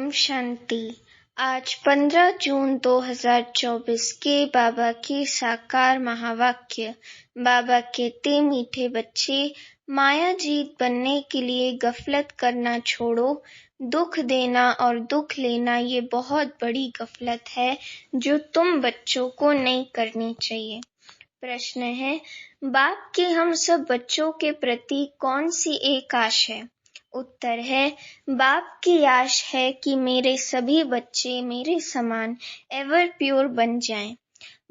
ओम शांति। आज 15 जून 2024 के बाबा के साकार महावाक्य। बाबा कहते, मीठे बच्चे, मायाजीत बनने के लिए गफलत करना छोड़ो। दुख देना और दुख लेना ये बहुत बड़ी गफलत है जो तुम बच्चों को नहीं करनी चाहिए। प्रश्न है, बाप की हम सब बच्चों के प्रति कौन सी एक आश है? उत्तर है, बाप की आश है कि मेरे सभी बच्चे मेरे समान एवर प्योर बन जाएं।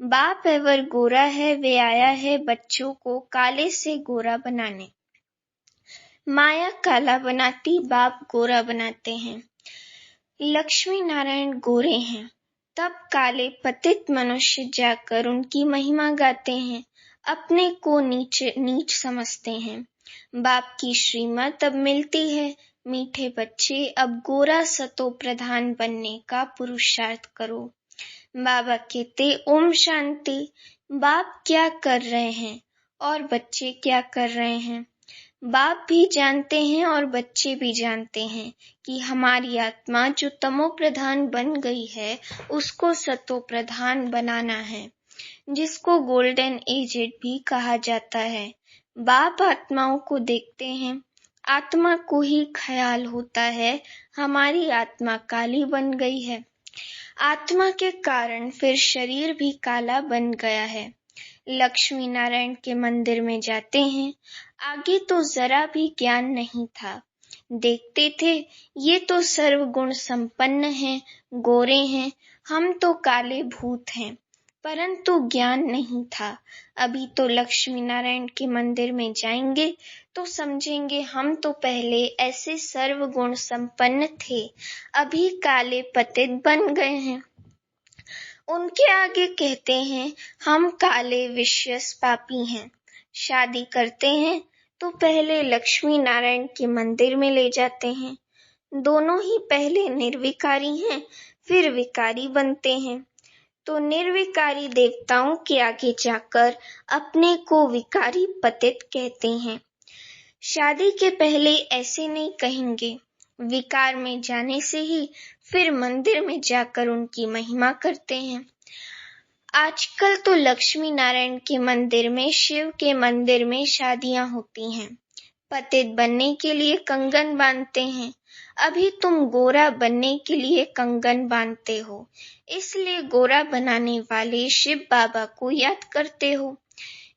बाप एवर गोरा है, वे आया है बच्चों को काले से गोरा बनाने। माया काला बनाती, बाप गोरा बनाते हैं। लक्ष्मी नारायण गोरे हैं, तब काले पतित मनुष्य जाकर उनकी महिमा गाते हैं, अपने को नीच समझते हैं। बाप की श्रीमत अब मिलती है, मीठे बच्चे अब गोरा सतो प्रधान बनने का पुरुषार्थ करो। बाबा कहते, ओम शांति। बाप क्या कर रहे हैं और बच्चे क्या कर रहे हैं? बाप भी जानते हैं और बच्चे भी जानते हैं कि हमारी आत्मा जो तमो प्रधान बन गई है उसको सतो प्रधान बनाना है, जिसको गोल्डन एजेड भी कहा जाता है। बाप आत्माओं को देखते हैं, आत्मा को ही ख्याल होता है हमारी आत्मा काली बन गई है। आत्मा के कारण फिर शरीर भी काला बन गया है। लक्ष्मी नारायण के मंदिर में जाते हैं, आगे तो जरा भी ज्ञान नहीं था। देखते थे ये तो सर्वगुण संपन्न हैं, गोरे हैं, हम तो काले भूत हैं, परंतु ज्ञान नहीं था। अभी तो लक्ष्मी नारायण के मंदिर में जाएंगे तो समझेंगे हम तो पहले ऐसे सर्वगुण संपन्न थे, अभी काले पतित बन गए हैं। उनके आगे कहते हैं, हम काले विश्वस पापी हैं। शादी करते हैं तो पहले लक्ष्मी नारायण के मंदिर में ले जाते हैं। दोनों ही पहले निर्विकारी हैं, फिर विकारी बनते हैं, तो निर्विकारी देवताओं के आगे जाकर अपने को विकारी पतित कहते हैं। शादी के पहले ऐसे नहीं कहेंगे, विकार में जाने से ही फिर मंदिर में जाकर उनकी महिमा करते हैं। आजकल तो लक्ष्मी नारायण के मंदिर में, शिव के मंदिर में शादियां होती हैं। पतित बनने के लिए कंगन बांधते हैं। अभी तुम गोरा बनने के लिए कंगन बांधते हो, इसलिए गोरा बनाने वाले शिव बाबा को याद करते हो।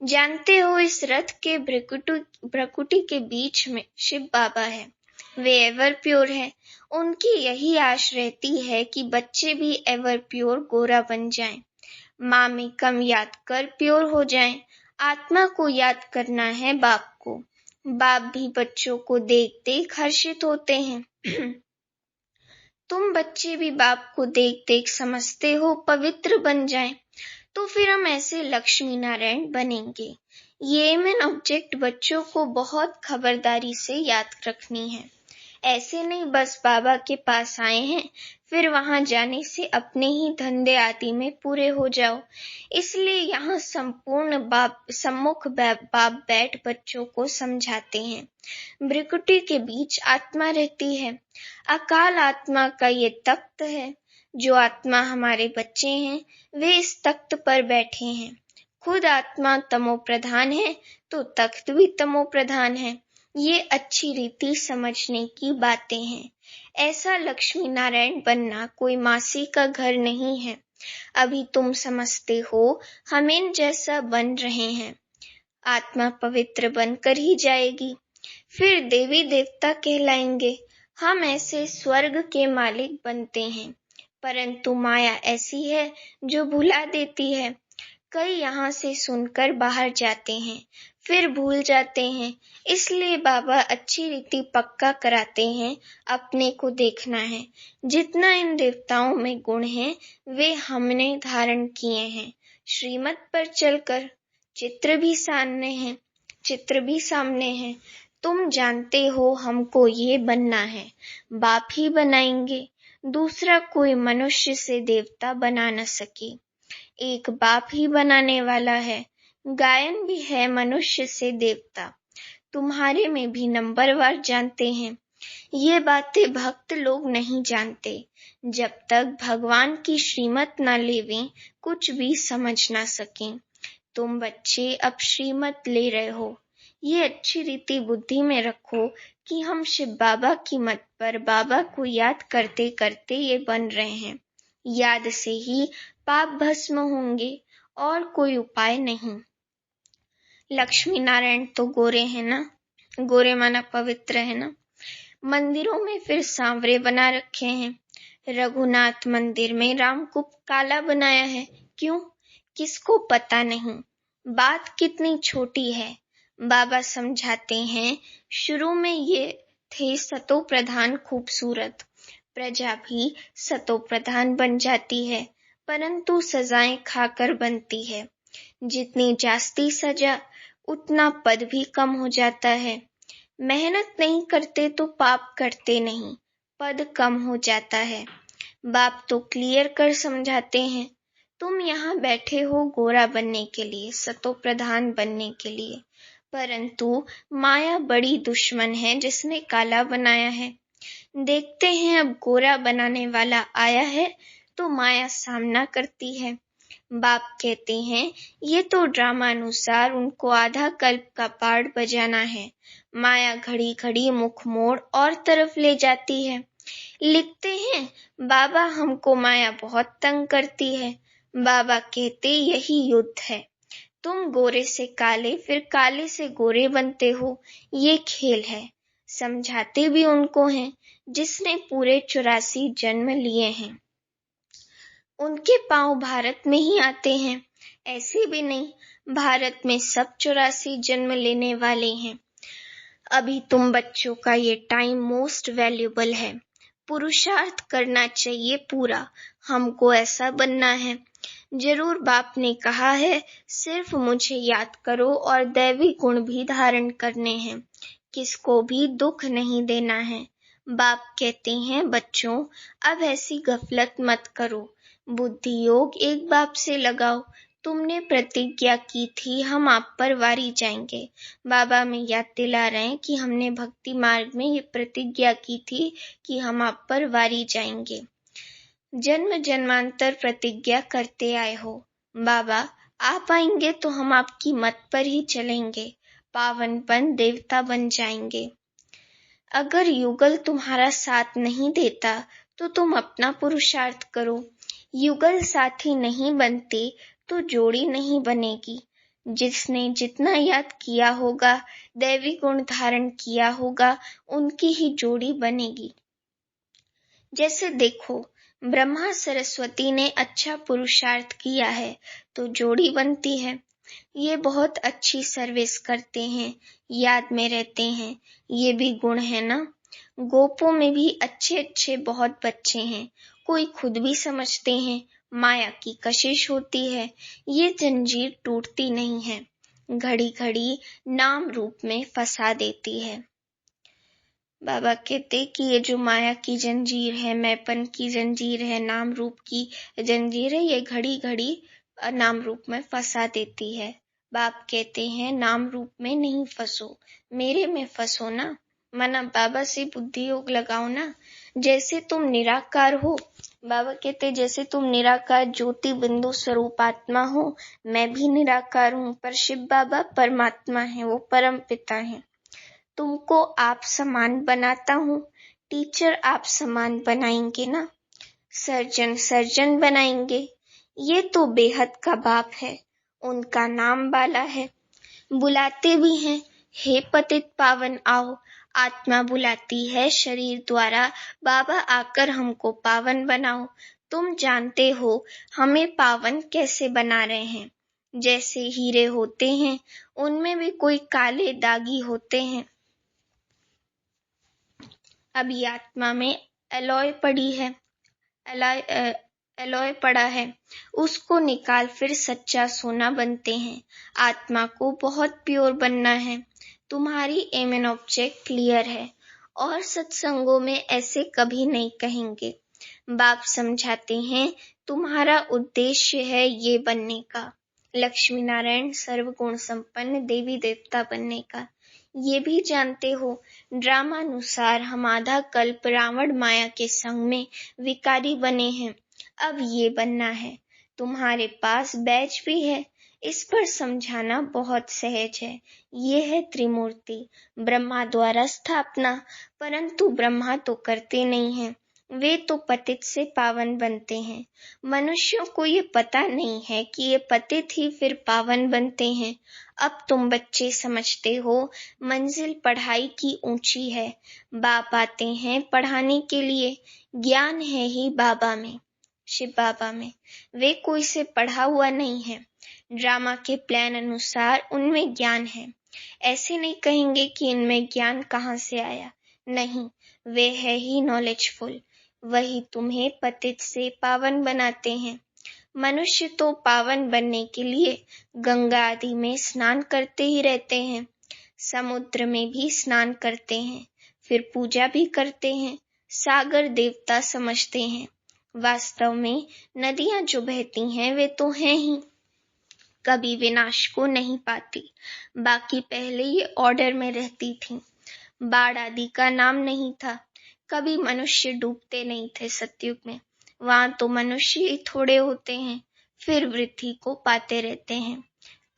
जानते हो इस रथ के भ्रकुटी के बीच में शिव बाबा है, वे एवर प्योर है। उनकी यही आश रहती है कि बच्चे भी एवर प्योर गोरा बन जाएं। माँ में कम याद कर प्योर हो जाएं। आत्मा को याद करना है बाप को। बाप भी बच्चों को देख देख हर्षित होते हैं। तुम बच्चे भी बाप को देख देख समझते हो पवित्र बन जाएं, तो फिर हम ऐसे लक्ष्मी नारायण बनेंगे। ये एम एंड ऑब्जेक्ट बच्चों को बहुत खबरदारी से याद रखनी है। ऐसे नहीं बस बाबा के पास आए हैं, फिर वहां जाने से अपने ही धंधे आदि में पूरे हो जाओ। इसलिए यहाँ संपूर्ण सम्मुख बाप बैठ बच्चों को समझाते हैं। भ्रिकुटी के बीच आत्मा रहती है, अकाल आत्मा का ये तख्त है। जो आत्मा हमारे बच्चे हैं वे इस तख्त पर बैठे हैं। खुद आत्मा तमो प्रधान है तो तख्त भी तमो प्रधान है। ये अच्छी रीति समझने की बातें हैं। ऐसा लक्ष्मी नारायण बनना कोई मासी का घर नहीं है। अभी तुम समझते हो हम इन जैसा बन रहे हैं। आत्मा पवित्र बनकर ही जाएगी, फिर देवी देवता कहलाएंगे। हम ऐसे स्वर्ग के मालिक बनते हैं, परंतु माया ऐसी है जो भुला देती है। कई यहाँ से सुनकर बाहर जाते हैं, फिर भूल जाते हैं। इसलिए बाबा अच्छी रीति पक्का कराते हैं, अपने को देखना है। जितना इन देवताओं में गुण है वे हमने धारण किए हैं। श्रीमत पर चलकर चित्र भी सामने है। तुम जानते हो हमको ये बनना है, बाप ही बनाएंगे। दूसरा कोई मनुष्य से देवता बना न सके। एक बाप ही बनाने वाला है। गायन भी है मनुष्य से देवता। तुम्हारे में भी नंबरवार जानते हैं। ये बातें भक्त लोग नहीं जानते। जब तक भगवान की श्रीमत न लेवें, कुछ भी समझ ना सकें। तुम बच्चे अब श्रीमत ले रहे हो, ये अच्छी रीति बुद्धि में रखो कि हम शिव बाबा की मत पर बाबा को याद करते करते ये बन रहे हैं। याद से ही पाप भस्म होंगे और कोई उपाय नहीं। लक्ष्मी नारायण तो गोरे हैं ना, गोरे माना पवित्र है ना। मंदिरों में फिर सांवरे बना रखे हैं। रघुनाथ मंदिर में राम को काला बनाया है, क्यों? किसको पता नहीं। बात कितनी छोटी है। बाबा समझाते हैं, शुरू में ये थे सतो प्रधान खूबसूरत, प्रजा भी सतो प्रधान बन जाती है, परंतु सजाएं खाकर बनती है। जितनी जास्ती सजा उतना पद भी कम हो जाता है। मेहनत नहीं करते तो पाप करते नहीं, पद कम हो जाता है। बाप तो क्लियर कर समझाते हैं, तुम यहाँ बैठे हो गोरा बनने के लिए, सतो प्रधान बनने के लिए, परंतु माया बड़ी दुश्मन है जिसने काला बनाया है। देखते हैं अब गोरा बनाने वाला आया है तो माया सामना करती है। बाप कहते हैं, ये तो ड्रामानुसार उनको आधा कल्प का पार्ट बजाना है। माया घड़ी घड़ी मुख मोड़ और तरफ ले जाती है। लिखते हैं, बाबा हमको माया बहुत तंग करती है। बाबा कहते यही युद्ध है। तुम गोरे से काले फिर काले से गोरे बनते हो, ये खेल है। समझाते भी उनको हैं जिसने पूरे 84 जन्म लिए हैं। उनके पांव भारत में ही आते हैं। ऐसे भी नहीं, भारत में सब 84 जन्म लेने वाले हैं। अभी तुम बच्चों का ये टाइम मोस्ट वैल्यूएबल है। पुरुषार्थ करना चाहिए पूरा, हमको ऐसा बनना है। जरूर बाप ने कहा है, सिर्फ मुझे याद करो और दैवी गुण भी धारण करने हैं। किसको भी दुख नहीं देना है। बाप कहते हैं, बच्चों अब ऐसी गफलत मत करो, बुद्धि योग एक बाप से लगाओ। तुमने प्रतिज्ञा की थी हम आप पर वारी जाएंगे। बाबा में याद दिला रहे हैं कि हमने भक्ति मार्ग में ये प्रतिज्ञा की थी कि हम आप पर वारी जाएंगे। जन्म जन्मांतर प्रतिज्ञा करते आए हो। बाबा आप आएंगे तो हम आपकी मत पर ही चलेंगे, पावनपन देवता बन जाएंगे। अगर युगल तुम्हारा साथ नहीं देता तो तुम अपना पुरुषार्थ करो। युगल साथी नहीं बनते तो जोड़ी नहीं बनेगी। जिसने जितना याद किया होगा, दैवी गुण धारण किया होगा, उनकी ही जोड़ी बनेगी। जैसे देखो, ब्रह्मा सरस्वती ने अच्छा पुरुषार्थ किया है तो जोड़ी बनती है। ये बहुत अच्छी सर्विस करते हैं, याद में रहते हैं, ये भी गुण है ना। गोपों में भी अच्छे अच्छे बहुत बच्चे हैं, कोई खुद भी समझते हैं माया की कशिश होती है, ये जंजीर टूटती नहीं है, घड़ी घड़ी नाम रूप में फंसा देती है। बाबा कहते कि ये जो माया की जंजीर है, मैपन की जंजीर है, नाम रूप की जंजीर है, ये घड़ी घड़ी नाम रूप में फंसा देती है। बाप कहते हैं, नाम रूप में नहीं फंसो, मेरे में फंसो ना। मना बाबा से बुद्धि योग लगाओ ना। जैसे तुम निराकार हो, बाबा कहते जैसे तुम निराकार ज्योति बिंदु स्वरूप आत्मा हो, मैं भी निराकार हूँ, पर शिव बाबा परमात्मा है, वो परम पिता है। तुमको आप समान बनाता हूँ, टीचर आप समान बनाएंगे ना, सर्जन सर्जन बनाएंगे। ये तो बेहद का बाप है, उनका नाम बाला है। बुलाते भी हैं, हे पतित पावन आओ। आत्मा बुलाती है शरीर द्वारा, बाबा आकर हमको पावन बनाओ। तुम जानते हो हमें पावन कैसे बना रहे हैं। जैसे हीरे होते हैं, उनमें भी कोई काले दागी होते हैं। अभी आत्मा में एलॉय पड़ी है, एलॉय पड़ा है, उसको निकाल फिर सच्चा सोना बनते हैं। आत्मा को बहुत प्योर बनना है। तुम्हारी एम एंड ऑब्जेक्ट क्लियर है और सत्संगों में ऐसे कभी नहीं कहेंगे। बाप समझाते हैं, तुम्हारा उद्देश्य है ये बनने का, लक्ष्मी नारायण सर्वगुण संपन्न देवी देवता बनने का। ये भी जानते हो, ड्रामानुसार हम आधा कल्प रावण माया के संग में विकारी बने हैं। अब ये बनना है। तुम्हारे पास बैज भी है, इस पर समझाना बहुत सहज है। ये है त्रिमूर्ति, ब्रह्मा द्वारा स्थापना, परंतु ब्रह्मा तो करते नहीं हैं, वे तो पतित से पावन बनते हैं। मनुष्यों को ये पता नहीं है कि ये पतित ही फिर पावन बनते हैं। अब तुम बच्चे समझते हो, मंजिल पढ़ाई की ऊंची है। बाप आते हैं पढ़ाने के लिए, ज्ञान है ही बाबा में, शिव बाबा में। वे कोई से पढ़ा हुआ नहीं है। ड्रामा के प्लान अनुसार उनमें ज्ञान है। ऐसे नहीं कहेंगे कि इनमें ज्ञान कहाँ से आया, नहीं, वे है ही नॉलेजफुल। वही तुम्हें पतित से पावन बनाते हैं। मनुष्य तो पावन बनने के लिए गंगा आदि में स्नान करते ही रहते हैं, समुद्र में भी स्नान करते हैं, फिर पूजा भी करते हैं, सागर देवता समझते हैं। वास्तव में नदियां जो बहती हैं वे तो हैं ही, कभी विनाश को नहीं पाती। बाकी पहले ये ऑर्डर में रहती थी। बाढ़ आदि का नाम नहीं था। कभी मनुष्य डूबते नहीं थे सतयुग में। वहां तो मनुष्य ही थोड़े होते हैं, फिर वृद्धि को पाते रहते हैं।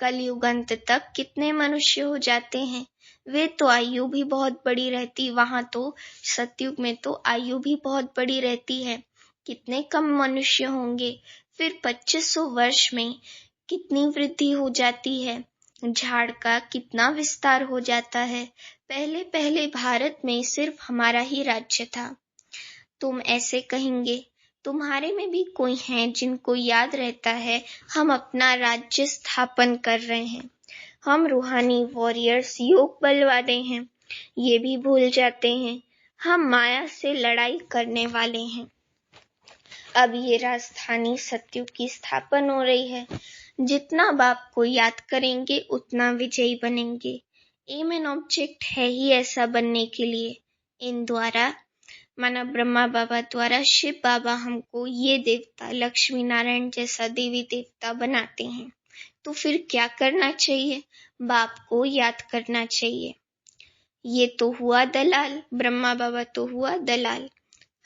कलयुग अंत तक कितने मनुष्य हो जाते हैं। वे तो आयु भी बहुत बड़ी रहती, वहां तो सतयुग में तो आयु भी बहुत बड़ी रहती है। कितने कम मनुष्य होंगे, फिर 2500 वर्ष में कितनी वृद्धि हो जाती है। झाड़ का कितना विस्तार हो जाता है। पहले पहले भारत में सिर्फ हमारा ही राज्य था। तुम ऐसे कहेंगे, तुम्हारे में भी कोई हैं जिनको याद रहता है हम अपना राज्य स्थापन कर रहे हैं। हम रूहानी वॉरियर्स, योग बल वाले हैं। ये भी भूल जाते हैं हम माया से लड़ाई करने वाले हैं। अब ये राजधानी सतयुग की स्थापन हो रही है। जितना बाप को याद करेंगे उतना विजयी बनेंगे। एम एन ऑब्जेक्ट है ही ऐसा बनने के लिए। इन द्वारा माना ब्रह्मा बाबा द्वारा शिव बाबा हमको ये देवता लक्ष्मी नारायण जैसा देवी देवता बनाते हैं। तो फिर क्या करना चाहिए? बाप को याद करना चाहिए। ये तो हुआ दलाल, ब्रह्मा बाबा तो हुआ दलाल।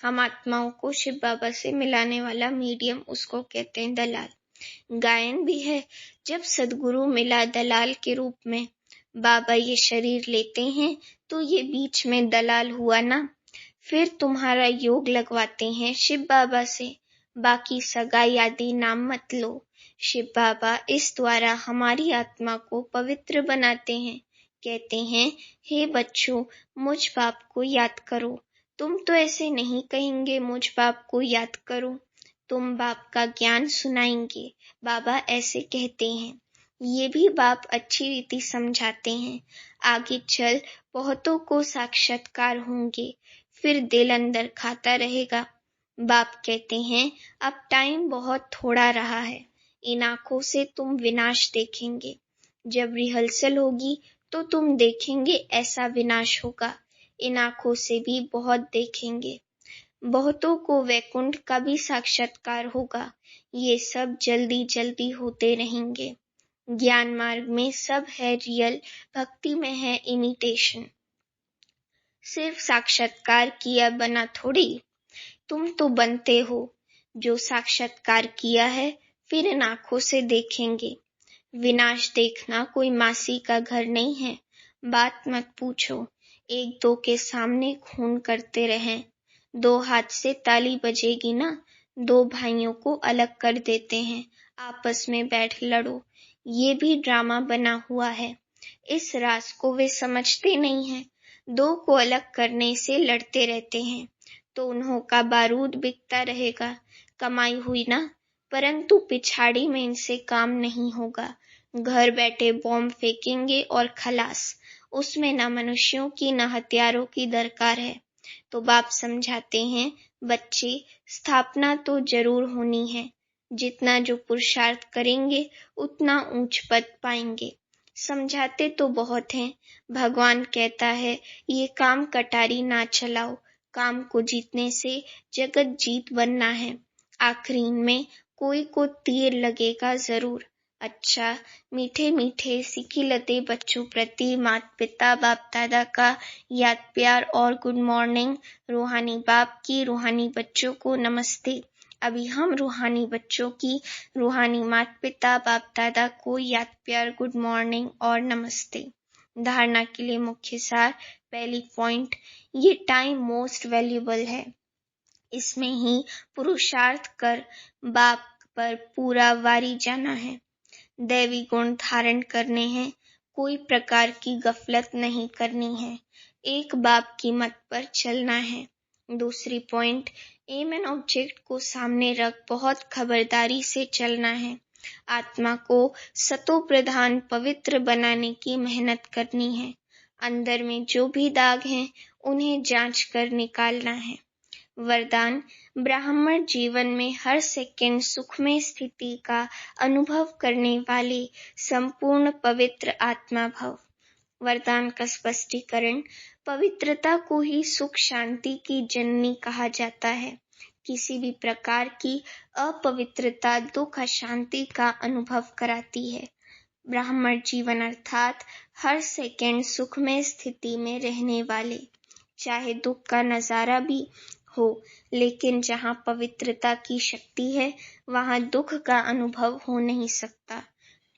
हम आत्माओं को शिव बाबा से मिलाने वाला मीडियम, उसको कहते हैं दलाल। गायन भी है, जब सदगुरु मिला दलाल के रूप में, बाबा ये शरीर लेते हैं तो ये बीच में दलाल हुआ ना। फिर तुम्हारा योग लगवाते हैं शिव बाबा से। बाकी सगाई आदि नाम मत लो। शिव बाबा इस द्वारा हमारी आत्मा को पवित्र बनाते हैं। कहते हैं, हे बच्चों, मुझ बाप को याद करो। तुम तो ऐसे नहीं कहेंगे मुझ बाप को याद करो, तुम बाप का ज्ञान सुनाएंगे। बाबा ऐसे कहते हैं। ये भी बाप अच्छी रीति समझाते हैं। आगे चल बहुतों को साक्षात्कार होंगे, फिर दिल अंदर खाता रहेगा। बाप कहते हैं, अब टाइम बहुत थोड़ा रहा है। इन आंखों से तुम विनाश देखेंगे। जब रिहर्सल होगी तो तुम देखेंगे ऐसा विनाश होगा। इन आंखों से भी बहुत देखेंगे। बहुतों को वैकुंठ का भी साक्षात्कार होगा। ये सब जल्दी जल्दी होते रहेंगे। ज्ञान मार्ग में सब है रियल, भक्ति में है इमिटेशन। सिर्फ साक्षात्कार किया बना थोड़ी, तुम तो बनते हो। जो साक्षात्कार किया है फिर इन आंखों से देखेंगे। विनाश देखना कोई मासी का घर नहीं है। बात मत पूछो, एक दो के सामने खून करते रहें। 2 हाथ से ताली बजेगी ना, 2 भाइयों को अलग कर देते हैं, आपस में बैठ लड़ो। ये भी ड्रामा बना हुआ है। इस राज को वे समझते नहीं हैं। 2 को अलग करने से लड़ते रहते हैं तो उन्हों का बारूद बिकता रहेगा। कमाई हुई ना, परंतु पिछाड़ी में इनसे काम नहीं होगा। घर बैठे बॉम्ब फेंकेंगे और खलास। उसमें न मनुष्यों की न हथियारों की दरकार है। तो बाप समझाते हैं, बच्चे, स्थापना तो जरूर होनी है। जितना जो पुरुषार्थ करेंगे उतना ऊंच पद पाएंगे। समझाते तो बहुत हैं। भगवान कहता है, ये काम कटारी ना चलाओ। काम को जीतने से जगत जीत बनना है। आखिरी में कोई को तीर लगेगा जरूर। अच्छा, मीठे मीठे सिखिलते बच्चों प्रति माता पिता बाप दादा का याद प्यार और गुड मॉर्निंग। रूहानी बाप की रूहानी बच्चों को नमस्ते। अभी हम रूहानी बच्चों की रूहानी माता पिता बाप दादा को याद प्यार गुड मॉर्निंग और नमस्ते। धारणा के लिए मुख्य सार। पहली पॉइंट, ये टाइम मोस्ट वैल्यूएबल है। इसमें ही पुरुषार्थ कर बाप पर पूरा वारी जाना है। दैवी गुण धारण करने हैं, कोई प्रकार की गफलत नहीं करनी है, एक बाप की मत पर चलना है। दूसरी पॉइंट, एम एंड ऑब्जेक्ट को सामने रख बहुत खबरदारी से चलना है। आत्मा को सतो प्रधान पवित्र बनाने की मेहनत करनी है। अंदर में जो भी दाग हैं उन्हें जांच कर निकालना है। वरदान, ब्राह्मण जीवन में हर सेकंड सुखमय स्थिति का अनुभव करने वाले संपूर्ण पवित्र आत्मा भव। वरदान का स्पष्टीकरण, पवित्रता को ही सुख शांति की जननी कहा जाता है। किसी भी प्रकार की अपवित्रता दुख अशांति का अनुभव कराती है। ब्राह्मण जीवन अर्थात हर सेकंड सुखमय स्थिति में रहने वाले, चाहे दुख का नजारा भी हो, लेकिन जहाँ पवित्रता की शक्ति है वहाँ दुख का अनुभव हो नहीं सकता।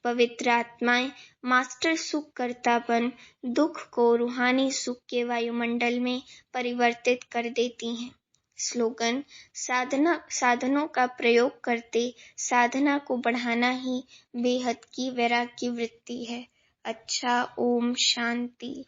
पवित्र आत्माएं मास्टर सुख करता बन दुख को रूहानी सुख के वायुमंडल में परिवर्तित कर देती हैं। स्लोगन, साधनों का प्रयोग करते साधना को बढ़ाना ही बेहद की वैराग्य वृत्ति है। अच्छा, ओम शांति।